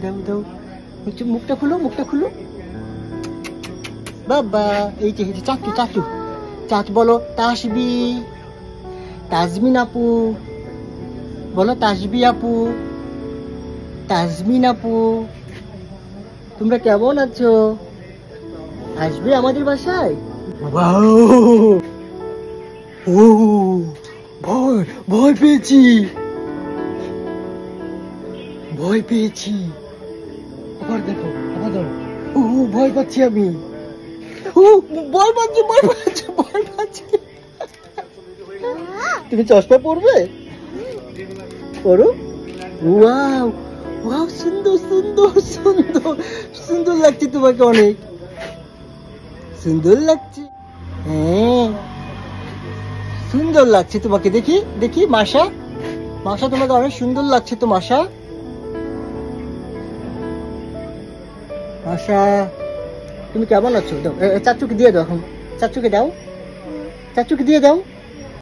দাও দাও, মুখটা খুলো, মুখটা খুলো। বাবা, এই যে চাচু চাচু চাচু বলো তাসবি, তাজমিন আপু বলো, তাসবি আপু, তাজমিন আপু, তোমরা কেমন আছো? আসবে আমাদের বাসায়? ও ভয়, ভয় পেয়েছি, ভয় পেয়েছি। আবার দেখো, আবার ধরো। ও ভয় পাচ্ছি আমি। ও ভয় পাচ্ছি, ভয় পাচ্ছি, ভয় পাচ্ছি। তুমি চশমা পরবে? পরো। ওয়াও ওয়াও, সুন্দর সুন্দর সুন্দর সুন্দর লাগছে তোমাকে, অনেক সুন্দর লাগছে। হ্যাঁ সুন্দর লাগছে তোমাকে, দেখি দেখি। মাশা, মাশা তোমাকে অনেক সুন্দর লাগছে তো মাশা। মাশা তুমি কেমন আছো? দাও চাচুকে দিয়ে দাও, এখন চাচুকে দাও, চাচুকে দিয়ে দাও।